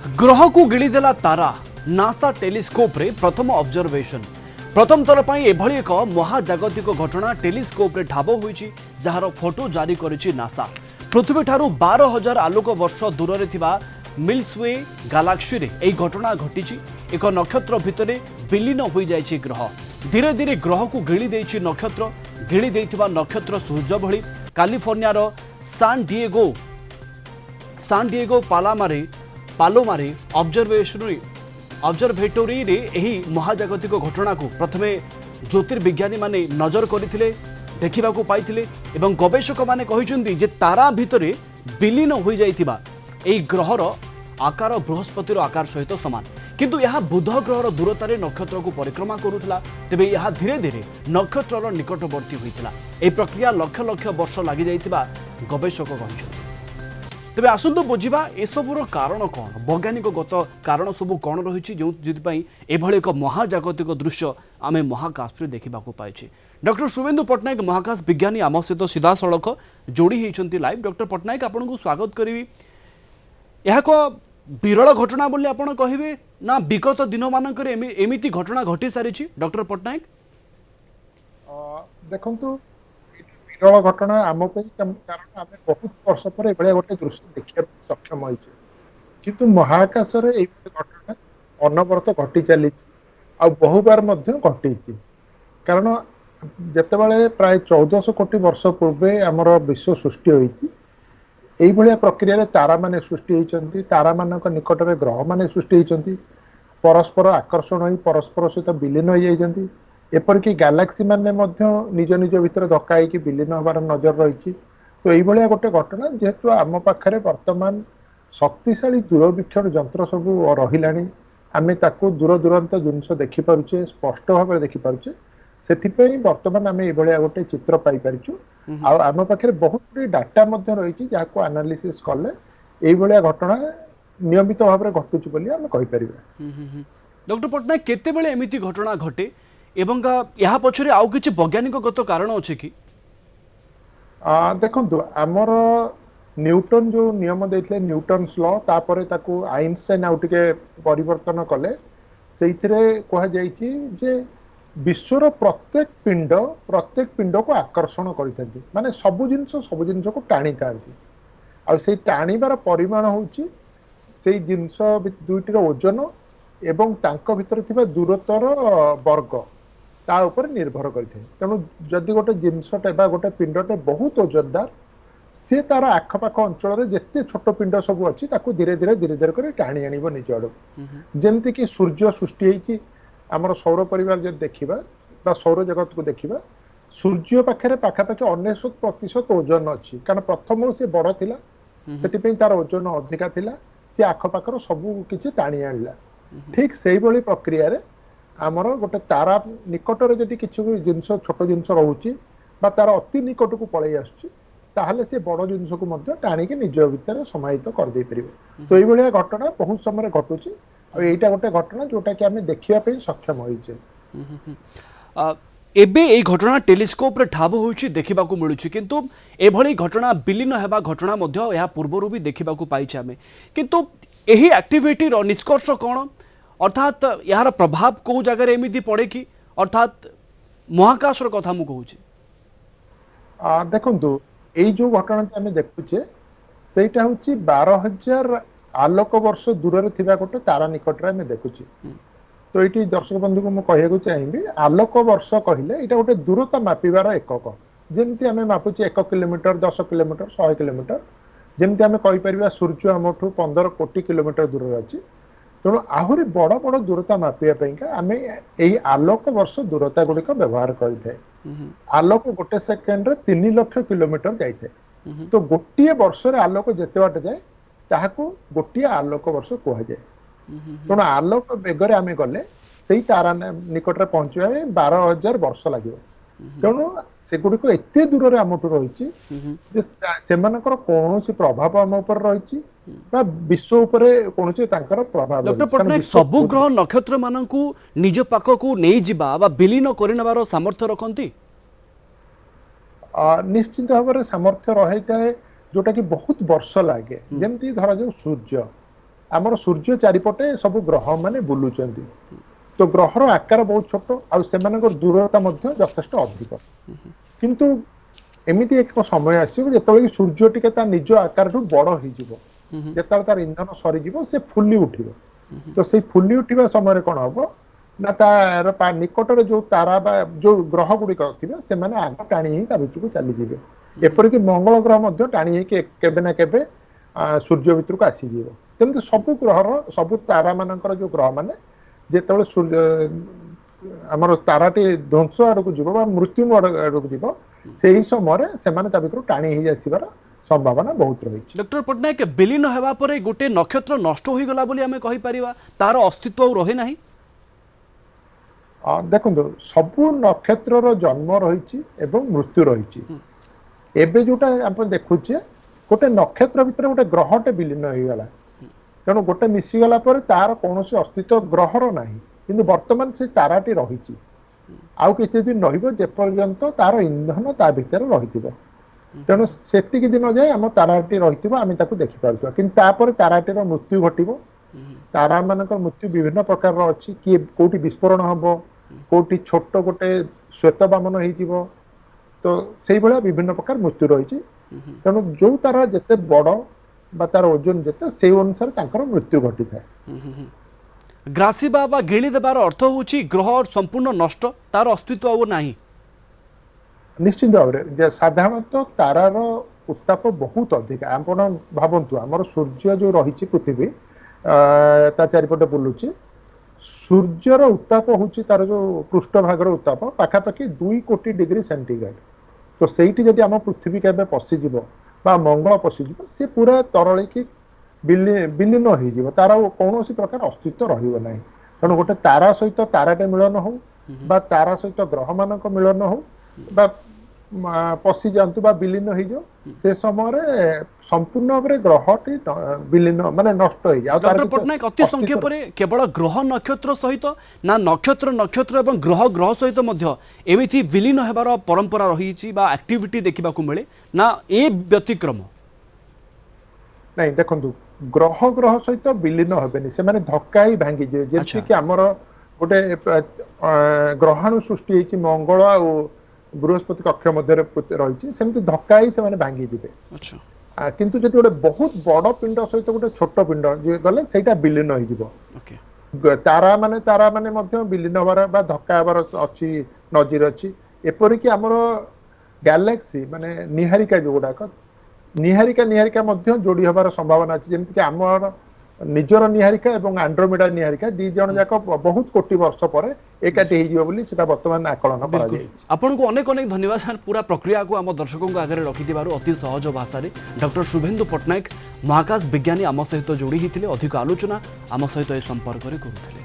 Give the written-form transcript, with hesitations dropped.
ग्रह को गिड़ीदेला तारा NASA telescope रे प्रथम ऑब्जर्वेशन प्रथम थर पर एभली एक महाजागतिक घटना टेलीस्कोप रे ठाब होईची जार फोटो जारी करिछि नासा। पृथ्वी ठारू 12,000 आलोक वर्ष दूर रे थिबा मिल्कवे गैलेक्सी रे एई घटना घटिछि। एक नक्षत्र भितरे विलीन होई जायछि ग्रह। धीरे धीरे ग्रह को गिड़ी देइछि नक्षत्र। गिड़ी देइथिबा नक्षत्र सूर्य भଳି कैलिफोर्निया रो सान डिएगो पालोमारे ऑब्जर्वेटोरी रे एही महाजागतिक घटना को प्रथमे ज्योतिर्विज्ञानी माने नजर करथिले देखिबा को पाइथिले एवं गवेषक माने कहिसुंदी जे तारा भितरे विलीन होई जाइथिबा एही ग्रहर आकार बृहस्पतिर आकार सहित समान किंतु यह बुध ग्रहर दूरतारे नक्षत्र को परिक्रमा करुथिला। तेबे यह धीरे धीरे नक्षत्रर निकटवर्ती होइथिला। एही प्रक्रिया लक्ष लक्ष वर्ष लागि जाइथिबा गवेषक कहिसुंदी। तेबे आसंतु बुझिबा एसबुर कारण कौन वैज्ञानिक गत कारण सब कौन रही जो एभली एक महाजागतिक दृश्य आम महाकाश देखा पाई। डॉक्टर शुभेन्दु पट्टनायक महाकाश विज्ञानी आम सहित सीधा सड़क जोड़ी होती लाइव। डॉक्टर पट्टनायक आपन को स्वागत करी। यह एक विरल घटना बोली आपन कहिबे ना विगत दिन मानक एमिति घटना घटी सारी? डॉक्टर पट्टनायक देखंतु विरल घटना आम कारण आम बहुत वर्ष पर ये गोटे दृश्य देखा सक्षम हो किंतु महाकाश घटना अनवरत घटी चली बहु बार घटी कारण जितेबाला प्राय 1400 कोटी वर्ष पूर्वे आमर विश्व सृष्टि होती प्रक्रिया तारा माने सृष्टि होती तारा मान निकट में ग्रह माने सृष्टि होती परस्पर आकर्षण हो परस्पर सहित विलीन हो जाती एपरिक गैलेक्सी माने निज निज भितर धक्का होगी विलीन हबार नजर रही। तो ये गोटे घटना जेहेतु आम पाखे बर्तमान शक्तिशाली दूरवीक्षण जंत्र सब रही आम दूर दूरांत जिनस देखिपे स्पष्ट भाव देखिपे से बर्तमान आम ये गोटे चित्र पाइपरिचु आम पाखे बहुत डाटा रही जहाँ एनालिसिस कले ये घटना नियमित भाव में घटुची बोली आम कहीपर। डॉक्टर पट्टनायक केतेबेले एमिति घटना घटे एवं या पछरे आउ किछि वैज्ञानिक गत कारण अछि कि? देखंतु आमर न्यूटन जो नियम देथिले न्यूटन्स लॉ तापरे ताकू आइंस्टाइन आउ टिके परिवर्तन कले सेइथिरे कहा जाइछि जे विश्वर प्रत्येक पिंड को आकर्षण करिथांती माने सब जिंस को टाणी थांती आ सेइ टाणीबार परिमाण होछि सेइ जिंस दुइटिर ओजन एवं तांको भितर थिबा दूरतर वर्ग ता ऊपर निर्भर करते। तेणु जदि गोटे जिनसटे गोटे पिंडटे बहुत ओजनदार सी तार आखपाख अंचल जिते छोट पिंड सब अच्छी धीरे धीरे धीरे धीरे कर टाणी आण निज आड़ जमती कि सूर्य सृष्टि होती आमर सौर परिवार जब देखा सौर जगत को देखा सूर्य पाखे पाखापाखि 99% ओजन अच्छी कारण प्रथम सी बड़ थिला से तार ओजन अधिका थिला सी आखपाखर सबू किसी टाणी आणला। ठीक से प्रक्रिया रे आमर गोटे तारा निकटर जदि किसी जिनस छोट जिनस रोचे तार अति निकट को पलि आसुची से बड़ जिनस को टाणिकी निज भितर समाहित कर दे परिबे। तो ये घटना बहुत समय घटुची और एटा गोटे घटना जोटा कि आम देखिया सक्षम होइछे। एबे ए घटना टेलीस्कोप रे ठाब होइछि देखिबा को मिलुछि किंतु एभली घटना विलीन हेबा घटना मध्य या पूर्वरु भी देखिबा को पाइछि आमे किंतु एही एक्टिविटी रो निष्कर्ष कोन अर्थात यार प्रभाव को जगह एमिति पड़े कि अर्थात महाकाश कथा मु कहूँ देखु यही जो घटना आम देखुचे सेटा हूँ 12,000 आलोक वर्ष दूर थिबा गोटे तारा निकट में देखुची। तो ये दर्शक बंधु को मुझे चाहिए आलोक वर्ष कहले यहाँ गोटे दूरता मापिबार एकक जमती आम मापुचे 1 किलोमीटर 10 किलोमीटर 100 किलोमीटर जमती आम कहीपर सूर्य आमठू 15 कोटी किलोमीटर दूर अच्छी। तेणु आहरी बड़ बड़ दूरता मापिया आम यही आलोक वर्ष दूरता गुड़िक व्यवहार करें। आलोक गोटे सेकेंड 3 लाख किलोमीटर जाए तो गोटे वर्ष आलोक जिते बाट जाए ताहाको गोटे आलोक वर्ष कहुए। तेणु आलोक बेगर आम गले से तारा निकट में पहुंचा 12,000 वर्ष लगे। तेणु सेगुड़िक एते दूर आमठू रही कौन प्रभाव आम उपर रही विश्व उपरे कौन प्रभाव। डॉक्टर पट्टनायक सबु ग्रह नक्षत्र मानकू निज पाखकू नहीं जिबा बा विलीन करनेबार सामर्थ्य रखती? निश्चित भाव में सामर्थ्य रही है जोटा कि बहुत वर्ष लगे जमती धरा जाऊ सूर्य ଆମର ସୂର୍ଯ୍ୟ ଚାରିପଟେ ସବୁ ଗ୍ରହ ମାନେ ବୁଲୁଛନ୍ତି। ତ ଗ୍ରହର ଆକାର ବହୁତ ଛୋଟ ଆଉ ସେମାନଙ୍କର ଦୂରତା ମଧ୍ୟ ଯଥେଷ୍ଟ ଅଧିକ। କିନ୍ତୁ ଏମିତି ଏକ ସମୟ ଆସିବ ଯେତେବେଳେ କି ସୂର୍ଯ୍ୟ ଟିକେ ତା ନିଜ ଆକାରଠୁ ବଡ ହେଇଯିବ, ଯେତେବେଳେ ତାର ଇନ୍ଧନ ସରିଯିବ ସେ ଫୁଲି ଉଠିବ। ତ ସେଇ ଫୁଲି ଉଠିବା ସମୟରେ କଣ ହବ ନା ତାର ନିକଟରେ ଯୋଉ ତାରା ବା ଯୋଉ ଗ୍ରହ ଗୁଡିକ ଥିବେ ସେମାନେ ଆଗ ଟାଣି ହେଇ ତା ଭିତରକୁ ଚାଲିଯିବେ। ଏପରିକି ମଙ୍ଗଳ ଗ୍ରହ ମଧ୍ୟ ଟାଣି ହେଇକି କେବେ ନା କେବେ ସୂର୍ଯ୍ୟ ଭିତରକୁ ଆସିଯିବ। ତେମିତି ସବୁ ଗ୍ରହର ସବୁ ତାରା ମାନଙ୍କର ଯୋଉ ଗ୍ରହ ମାନେ ଯେତେବେଳେ ସୂର୍ଯ୍ୟ ଆମର ତାରାଟି ଧ୍ୱଂସ ଆଡକୁ ଯିବ ବା ମୃତ୍ୟୁ ଆଡକୁ ଯିବ, ସେହି ସମୟରେ ସେମାନେ ତା ଭିତରୁ ଟାଣି ହେଇ ଆସିବାର ସମ୍ଭାବନା ବହୁତ ରହିଛି। ଡକ୍ଟର ପଟ୍ଟନାୟକ, ବିଲୀନ ହେବା ପରେ ଗୋଟେ ନକ୍ଷତ୍ର ନଷ୍ଟ ହୋଇଗଲା ବୋଲି ଆମେ କହିପାରିବା, ତାର ଅସ୍ତିତ୍ୱ ଆଉ ରହେ ନାହିଁ? ଦେଖନ୍ତୁ, ସବୁ ନକ୍ଷତ୍ରର ଜନ୍ମ ରହିଛି ଏବଂ ମୃତ୍ୟୁ ରହିଛି। ଏବେ ଯୋଉଟା ଆମେ ଦେଖୁଛେ ଗୋଟେ ନକ୍ଷତ୍ର ଭିତରେ ଗୋଟେ ଗ୍ରହଟେ ବିଲୀନ ହେଇଗଲା, ତେଣୁ ଗୋଟେ ମିଶିଗଲା ପରେ ତାର କୌଣସି ଅସ୍ତିତ୍ୱ ଗ୍ରହର ନାହିଁ, କିନ୍ତୁ ବର୍ତ୍ତମାନ ସେ ତାରାଟି ରହିଛି। ଆଉ କିଛି ଦିନ ରହିବ ଯେପର୍ଯ୍ୟନ୍ତ ତାର ଇନ୍ଧନ ତା ଭିତରେ ରହିଥିବ। ତେଣୁ ସେତିକି ଦିନ ଯାଏ ଆମ ତାରାଟି ରହିଥିବ, ଆମେ ତାକୁ ଦେଖିପାରୁଥିବା। କିନ୍ତୁ ତାପରେ ତାରାଟିର ମୃତ୍ୟୁ ଘଟିବ। ତାରା ମାନଙ୍କର ମୃତ୍ୟୁ ବିଭିନ୍ନ ପ୍ରକାରର ଅଛି। କିଏ କୋଉଠି ବିସ୍ଫୋରଣ ହବ, କୋଉଠି ଛୋଟ ଗୋଟେ ଶ୍ଵେତ ବାମନ ହେଇଯିବ। ତ ସେଇଭଳିଆ ବିଭିନ୍ନ ପ୍ରକାର ମୃତ୍ୟୁ ରହିଛି। ତେଣୁ ଯୋଉ ତାରା ଯେତେ ବଡ ବା ତାର ଓଜନ ଯେତେ, ସେଇ ଅନୁସାରେ ତାଙ୍କର ମୃତ୍ୟୁ ଘଟିଥାଏ। ଗ୍ରାସିବା ବା ଗିଳି ଦେବାର ଅର୍ଥ ହେଉଛି ଗ୍ରହ ସମ୍ପୂର୍ଣ୍ଣ ନଷ୍ଟ, ତାର ଅସ୍ତିତ୍ୱ ଆଉ ନାହିଁ। ନିଶ୍ଚିତ ଭାବରେ ସାଧାରଣତଃ ତାରାର ଉତ୍ତାପ ବହୁତ ଅଧିକା। ଆପଣ ଭାବନ୍ତୁ, ଆମର ସୂର୍ଯ୍ୟ ଯୋଉ ରହିଛି ପୃଥିବୀ ତା ଚାରିପଟେ ବୁଲୁଛି, ସୂର୍ଯ୍ୟର ଉତ୍ତାପ ହଉଛି ତାର ଯୋଉ ପୃଷ୍ଠଭାଗର ଉତ୍ତାପ ପାଖାପାଖି 2 କୋଟି ଡିଗ୍ରୀ ସେଣ୍ଟିଗ୍ରେଡ। ତ ସେଇଠି ଯଦି ଆମ ପୃଥିବୀ କେବେ ପଶିଯିବ ବା ମଙ୍ଗଳ ପଶିଯିବ, ସେ ପୁରା ତରଳିକି ବିଲୀନ ହେଇଯିବ, ତାର ଆଉ କୌଣସି ପ୍ରକାର ଅସ୍ତିତ୍ୱ ରହିବ ନାହିଁ। ତେଣୁ ଗୋଟେ ତାରା ସହିତ ତାରାଟେ ମିଳନ ହଉ ବା ତାରା ସହିତ ଗ୍ରହ ମାନଙ୍କ ମିଳନ ହଉ ବା ପଶି ଯାଆନ୍ତୁ ବା ବିଲୀନ ହେଇଯାଉ, ସେ ସମୟରେ ସମ୍ପୂର୍ଣ୍ଣ ଭାବରେ ଗ୍ରହଟି ବିଲୀନ ମାନେ ନଷ୍ଟ ହେଇଯାଏ। ଆଉ ତାର ଡକ୍ଟର କିଛି ପଟ୍ଟନାୟକ, ଅତି ଅସ୍ତିତ୍ୱ ସଂକ୍ଷେପରେ କେବଳ ଗ୍ରହ ନକ୍ଷତ୍ର ସହିତ ନା ନକ୍ଷତ୍ର ନକ୍ଷତ୍ର ଏବଂ ଗ୍ରହ ଗ୍ରହ ସହିତ ମଧ୍ୟ ଏମିତି ବିଲୀନ ହେବାର ପରମ୍ପରା ରହିଛି ବା ଆକ୍ଟିଭିଟି ଦେଖିବାକୁ ମିଳେ ନା ଏ ବ୍ୟତିକ୍ରମ? ନାଇଁ, ଦେଖନ୍ତୁ, ଗ୍ରହ ଗ୍ରହ ସହିତ ବିଲୀନ ହେବେନି, ସେମାନେ ଧକ୍କା ହେଇ ଭାଙ୍ଗିଯିବେ। ଯେମିତିକି ଆମର ଗୋଟେ ଗ୍ରହାଣୁ ସୃଷ୍ଟି ହେଇଛି ମଙ୍ଗଳ ଆଉ ବୃହସ୍ପତି କକ୍ଷ ମଧ୍ୟରେ ରହିଛି, ସେମିତି ଧକ୍କା ହେଇ ସେମାନେ ଭାଙ୍ଗିଯିବେ। କିନ୍ତୁ ଯଦି ଗୋଟେ ବହୁତ ବଡ ପିଣ୍ଡ ସହିତ ଗୋଟେ ଛୋଟ ପିଣ୍ଡ ଗଲେ ସେଇଟା ବିଲୀନ ହେଇଯିବ। ତାରା ମାନେ ମଧ୍ୟ ବିଲୀନ ହବାର ବା ଧକ୍କା ହେବାର ଅଛି, ନଜିର ଅଛି। ଏପରିକି ଆମର ଗ୍ୟାଲେକ୍ସି ମାନେ ନିହାରିକା ଯୋଉଗୁଡାକ, ନିହାରିକା ମଧ୍ୟ ଯୋଡି ହବାର ସମ୍ଭାବନା ଅଛି। ଯେମିତିକି ଆମର ନିଜର ନିହାରିକା ଏବଂ ଆଣ୍ଡ୍ରୋମେଡା ନିହାରିକା 2 ଜଣ ଯାକ ବହୁତ କୋଟି ବର୍ଷ ପରେ ଏକାଠି ହେଇଯିବ ବୋଲି ସେଟା ବର୍ତ୍ତମାନ ଆକଳନ बिल्कुल କରାଯାଇଛି। आपको अनेक अनेक धन्यवाद पूरा प्रक्रिया को आम दर्शकों आगे रखि अति सहज भाषा डॉक्टर शुभेन्दु पट्टनायक महाकाश विज्ञानी आम सहित जोड़ी होते अधिक आलोचना आम सहित ए संपर्क करुले।